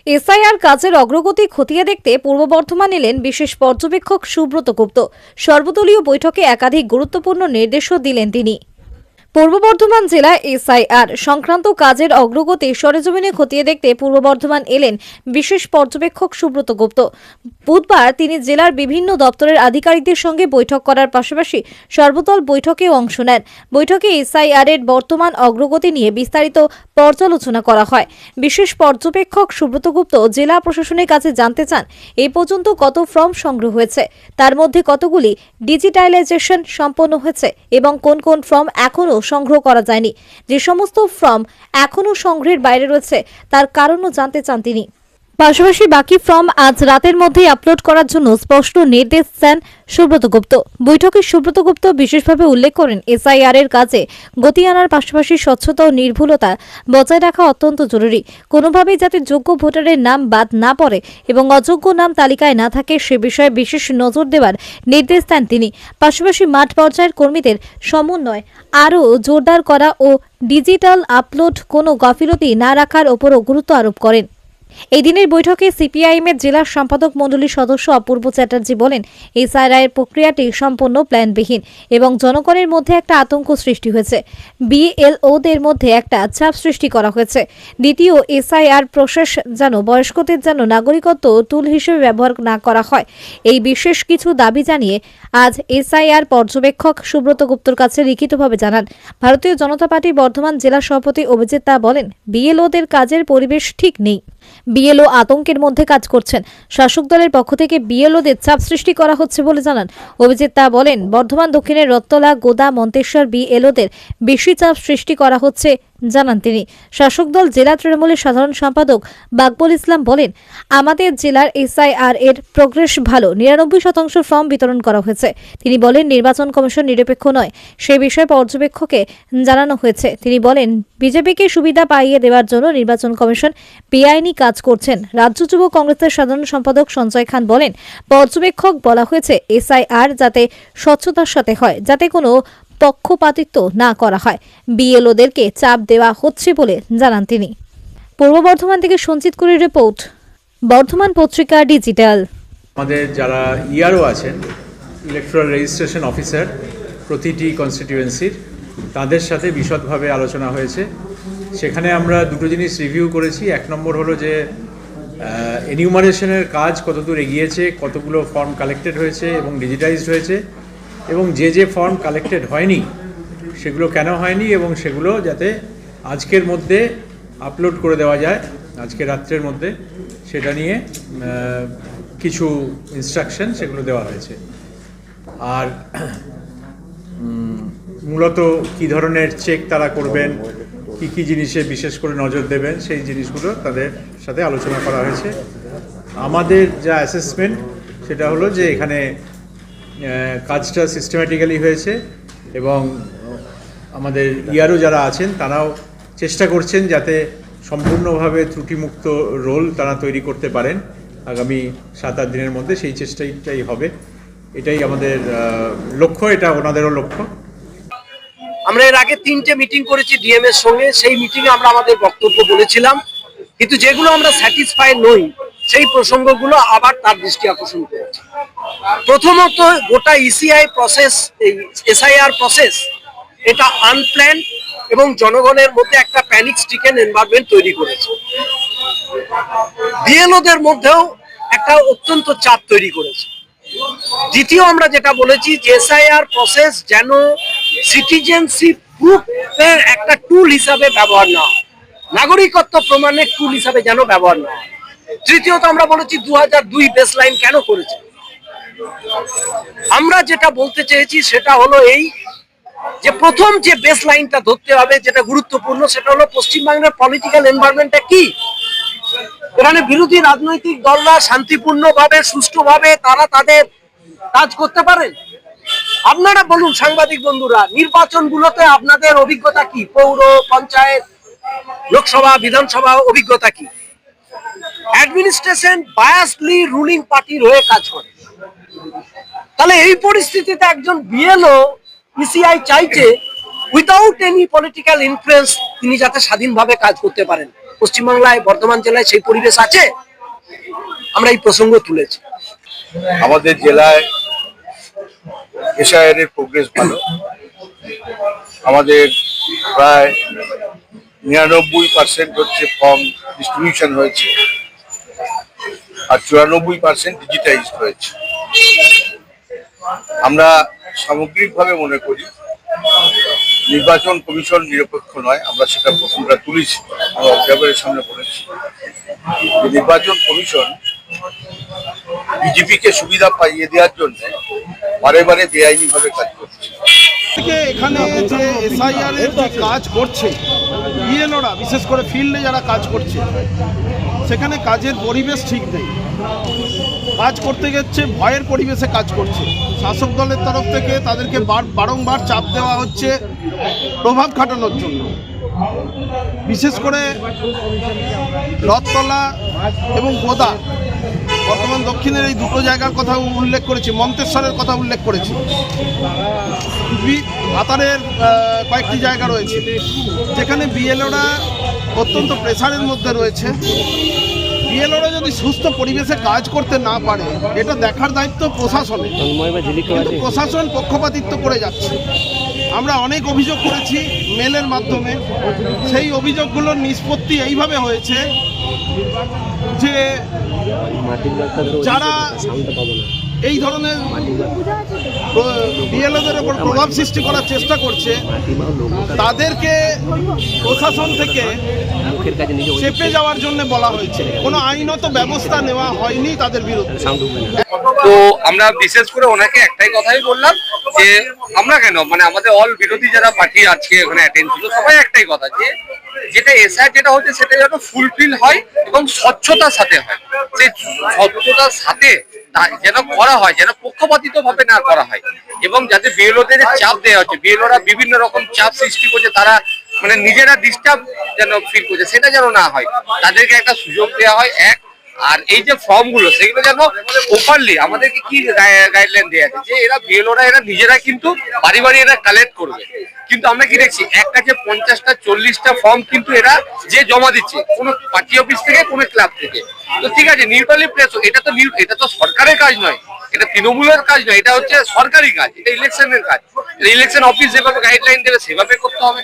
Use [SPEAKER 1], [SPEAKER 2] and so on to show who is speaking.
[SPEAKER 1] SIR কাজের অগ্রগতি খতিয়ে দেখতে পূর্ব বর্ধমান এলেন বিশেষ পর্যবেক্ষক সুব্রত গুপ্ত। সর্বদলীয় বৈঠকে একাধিক গুরুত্বপূর্ণ নির্দেশও দিলেন তিনি। পূর্ব বর্ধমান জেলায় এসআইআর সংক্রান্ত কাজের অগ্রগতি সরেজমিনে খতিয়ে দেখতে পূর্ব বর্ধমান এলেন বিশেষ পর্যবেক্ষক সুব্রত গুপ্ত। বুধবার তিনি জেলার বিভিন্ন দপ্তরের আধিকারিকদের সঙ্গে বৈঠক করার পাশাপাশি সর্বদল বৈঠকেও অংশ নেন। বৈঠকে এসআইআর এর বর্তমান অগ্রগতি নিয়ে বিস্তারিত পর্যালোচনা করা হয়। বিশেষ পর্যবেক্ষক সুব্রত গুপ্ত জেলা প্রশাসনের কাছে জানতে চান এই পর্যন্ত কত ফর্ম সংগ্রহ হয়েছে, তার মধ্যে কতগুলি ডিজিটালাইজেশন সম্পন্ন হয়েছে এবং কোন কোন ফর্ম এখনও সংগ্রহ করা যায়নি। যে সমস্ত ফর্ম এখনও সংগ্রহের বাইরে রয়েছে তার কারণও জানতে চান তিনি। পাশাপাশি বাকি ফর্ম আজ রাতের মধ্যেই আপলোড করার জন্য স্পষ্ট নির্দেশ দেন সুব্রত গুপ্ত। বৈঠকে সুব্রত গুপ্ত বিশেষভাবে উল্লেখ করেন এসআইআর এর কাজে গতি আনার পাশাপাশি স্বচ্ছতা ও নির্ভুলতা বজায় রাখা অত্যন্ত জরুরি। কোনোভাবেই যাতে যোগ্য ভোটারের নাম বাদ না পড়ে এবং অযোগ্য নাম তালিকায় না থাকে সে বিষয়ে বিশেষ নজর দেওয়ার নির্দেশ দেন তিনি। পাশাপাশি মাঠ পর্যায়ের কর্মীদের সমন্বয় আরও জোরদার করা ও ডিজিটাল আপলোড কোনো গাফিলতি না রাখার ওপরও গুরুত্ব আরোপ করেন। এই দিনের বৈঠকে সিপিআইএম এর জেলা সম্পাদক মণ্ডলীর সদস্য অপূর্ব চ্যাটার্জি বলেন, এসআইআর প্রক্রিয়াটি সম্পূর্ণ প্ল্যানবিহীন এবং জনগণের মধ্যে একটা আতঙ্ক সৃষ্টি হয়েছে। বিএলওদের মধ্যে একটা চাপ সৃষ্টি করা হয়েছে। দ্বিতীয়, এসআইআর প্রসেস যেন বয়স্কদের যেন নাগরিকত্ব টুল হিসেবে ব্যবহার না করা হয়, এই বিশেষ কিছু দাবি জানিয়ে আজ এসআইআর পর্যবেক্ষক সুব্রত গুপ্তর কাছে লিখিতভাবে জানান। ভারতীয় জনতা পার্টি বর্ধমান জেলা সভাপতি অভিজিৎ দা বলেন, বিএলওদের কাজের পরিবেশ ঠিক নেই। বিএলও আতঙ্কের মধ্যে কাজ করছেন। শাসক দলের পক্ষ থেকে বিএলওদের চাপ সৃষ্টি করা হচ্ছে বলে জানান অভিজিৎ দা। বলেন, বর্ধমান দক্ষিণের রত্তলা, গোদা, মন্তেশ্বর বিএলওদের বেশি চাপ সৃষ্টি করা হচ্ছে জানান তিনি। শাসক দল জেলা তৃণমূলের সাধারণ সম্পাদক বাকবুল ইসলাম বলেন, আমাদের জেলার এসআইআর এর প্রোগ্রেস ভালো, 99% ফর্ম বিতরণ করা হয়েছে। তিনি বলেন, নির্বাচন কমিশন নিরপেক্ষ নয়, সে বিষয়ে পর্যবেক্ষকে জানানো হয়েছে। তিনি বলেন, বিজেপিকে সুবিধা পাইয়ে দেওয়ার জন্য নির্বাচন কমিশন বেআইনি কাজ করছেন। রাজ্য যুব কংগ্রেসের সাধারণ সম্পাদক সঞ্জয় খান বলেন, পর্যবেক্ষক বলা হয়েছে এসআইআর যাতে স্বচ্ছতার সাথে হয়, যাতে কোনো পক্ষপাতিত্ব না করা হয়। বিএলওদেরকে চাপ দেওয়া হচ্ছে বলে জানান তিনি। পূর্ব বর্ধমান থেকে সঞ্চিত কুরির রিপোর্ট, বর্ধমান পত্রিকা ডিজিটাল।
[SPEAKER 2] আমাদের যারা ইআরও আছেন, ইলেকট্রাল রেজিস্ট্রেশন অফিসার প্রতিটি কনস্টিটিউয়েন্সির, তাদের সাথে বিশদভাবে আলোচনা হয়েছে। সেখানে আমরা দুটো জিনিস রিভিউ করেছি। এক নম্বর হলো যে এনিউমারেশনের কাজ কতদূর এগিয়েছে, কতগুলো ফর্ম কালেক্টেড হয়েছে এবং ডিজিটাইজড হয়েছে, এবং যে ফর্ম কালেক্টেড হয়নি সেগুলো কেন হয়নি এবং সেগুলো যাতে আজকের মধ্যে আপলোড করে দেওয়া যায়, আজকে রাত্রের মধ্যে, সেটা নিয়ে কিছু ইনস্ট্রাকশন সেগুলো দেওয়া হয়েছে। আর মূলত কী ধরনের চেক তারা করবেন, কী জিনিসে বিশেষ করে নজর দেবেন, সেই জিনিসগুলো তাদের সাথে আলোচনা করা হয়েছে। আমাদের যা অ্যাসেসমেন্ট সেটা হলো যে এখানে কাজটা সিস্টেম্যাটিক্যালি হয়েছে এবং আমাদের ইআরও যারা আছেন তারাও চেষ্টা করছেন যাতে সম্পূর্ণভাবে ত্রুটিমুক্ত রোল তারা তৈরি করতে পারেন আগামী 7-8 দিনের মধ্যে। সেই চেষ্টাটাই হবে, এটাই আমাদের লক্ষ্য, এটা ওনাদেরও লক্ষ্য।
[SPEAKER 3] আমরা এর আগে 3টে মিটিং করেছি ডিএম এর সঙ্গে। সেই মিটিংয়ে আমরা আমাদের বক্তব্য বলেছিলাম, কিন্তু যেগুলো আমরা স্যাটিসফাই নই সেই প্রসঙ্গগুলো আবার তার দৃষ্টি আকর্ষণ করেছি। প্রথমত, গোটা ইসিআই প্রসেস, এই এসআইআর প্রসেস, এটা আনপ্ল্যান্ড এবং জনগণের মধ্যে একটা প্যানিক স্ট্রিকেন এনভায়রনমেন্ট তৈরি করেছে। বিএলওদের মধ্যেও একটা অত্যন্ত চাপ তৈরি করেছে। দ্বিতীয়, আমরা যেটা বলেছি যে এসআইআর প্রসেস যেন সিটিজেনশিপ প্রুফের একটা টুল হিসাবে ব্যবহার না হয়, নাগরিকত্ব প্রমাণের টুল হিসাবে যেন ব্যবহার না হয়। তৃতীয়ত, আমরা বলেছি 2002 বেসলাইন কেন করেছে। আমরা যেটা বলতে চেয়েছি সেটা হলো এই যে প্রথম যে বেসলাইনটা ধরতে হবে, যেটা গুরুত্বপূর্ণ, সেটা হলো পশ্চিমবাংলার পলিটিক্যাল এনভায়রনমেন্টটা কি। এখানে বিরোধী রাজনৈতিক দলরা শান্তিপূর্ণভাবে, সুষ্ঠুভাবে তারা তাদের কাজ করতে পারেন। আপনারা বলুন, সাংবাদিক বন্ধুরা, নির্বাচনগুলোতে আপনাদের অভিজ্ঞতা কি? পৌর, পঞ্চায়েত, লোকসভা, বিধানসভা অভিজ্ঞতা কি? অ্যাডমিনিস্ট্রেশন বায়াসলি রুলিং পার্টির হয়ে কাজ করে। তাহলে এই পরিস্থিতিতে একজন বিএলও ইসিআই চাইছে উইদাউট এনি পলিটিক্যাল ইনফ্লুয়েন্স তিনি যাতে স্বাধীনভাবে কাজ করতে পারেন। পশ্চিমবাংলায় বর্ধমান জেলায় সেই পরিবেশ আছে? আমরা এই প্রসঙ্গ তুলেছি।
[SPEAKER 4] আমাদের জেলায় এসআইআর এর প্রোগ্রেস ভালো। আমাদের প্রায় 99% হচ্ছে ফর্ম ডিস্ট্রিবিউশন হয়েছে আর 94% ডিজিটাইজড হয়েছে। আমরা সামগ্রিকভাবে মনে করি নির্বাচন কমিশন নিরপেক্ষ নয়। আমরা সেটা প্রশ্নটা তুলেছি, আমরা অবজারভারের সামনে বলেছি যে নির্বাচন কমিশন বিজেপিকে সুবিধা পাইয়ে দেওয়ার জন্য বারে বারে বেআইনি ভাবে কাজ করছে।
[SPEAKER 5] এখানে যে এসআইআর এর যে কাজ করছে বিএলওরা, বিশেষ করে ফিল্ডে যারা কাজ করছে, সেখানে কাজের পরিবেশ ঠিক নেই। কাজ করতে গেছে ভয়ের পরিবেশে কাজ করছে। শাসক দলের তরফ থেকে তাদেরকে বারংবার চাপ দেওয়া হচ্ছে প্রভাব খাটানোর জন্য। বিশেষ করে রথতলা এবং গোদা, বর্তমান দক্ষিণের এই দুটো জায়গার কথা উল্লেখ করেছি, মন্তেশ্বরের কথা উল্লেখ করেছি, ভাতারের কয়েকটি জায়গা রয়েছে যেখানে বিএলওরা অত্যন্ত প্রেসারের মধ্যে রয়েছে। বিএলওরা যদি সুস্থ পরিবেশে কাজ করতে না পারে, এটা দেখার দায়িত্ব প্রশাসনের, কিন্তু প্রশাসন পক্ষপাতিত্ব করে যাচ্ছে। আমরা অনেক অভিযোগ করেছি মেলের মাধ্যমে, সেই অভিযোগগুলোর নিষ্পত্তি এইভাবে হয়েছে যে যারা এই ধরনের বিএলওদের উপর প্রভাব সৃষ্টি করার চেষ্টা করছে, তাদেরকে প্রশাসন থেকে চেপে যাওয়ার জন্য বলা হয়েছে। কোনো আইনত ব্যবস্থা নেওয়া হয়নি তাদের বিরুদ্ধে।
[SPEAKER 6] তো আমরা বিশেষ করে ওনাকে একটাই কথাই বললাম যে আমরা কেন, মানে আমাদের অল বিরোধী যারা পার্টি আজকে এখানে অ্যাটেন্ড ছিল, সবাই একটাই কথা যে যেটা এসআই যেটা হচ্ছে সেটা যেন ফুলফিল হয় এবং স্বচ্ছতার সাথে হয়। সেই স্বচ্ছতার সাথে যেন করা হয়, যেন পক্ষপাতিত ভাবে না করা হয়, এবং যাতে বিএলওদের চাপ দেওয়া হচ্ছে, বিএলওরা বিভিন্ন রকম চাপ সৃষ্টি করছে, তারা মানে নিজেরা ডিস্টার্ব যেন ফিল করছে, সেটা যেন না হয়। তাদেরকে একটা সুযোগ দেওয়া হয় এক। আর এই যে ফর্ম গুলো, সেগুলো যেন প্রপারলি আমাদেরকে কি গাইডলাইন দেওয়া আছে যে এরা বিএলওরা এরা নিজেরা কিন্তু বাড়ি বাড়ি এরা কালেক্ট করবে। কিন্তু আমরা কি দেখছি, এক কাছে 50টা 40টা ফর্ম কিন্তু এরা যে জমা দিচ্ছে কোনো পার্টি অফিস থেকে, কোনো ক্লাব থেকে। তো ঠিক আছে, নিউট্রালি প্লেস, এটা তো সরকারের কাজ নয়, এটা তৃণমূলের কাজ নয়, এটা হচ্ছে সরকারি কাজ, এটা ইলেকশনের কাজ। ইলেকশন অফিস যেভাবে গাইডলাইন দেবে সেভাবে করতে হবে।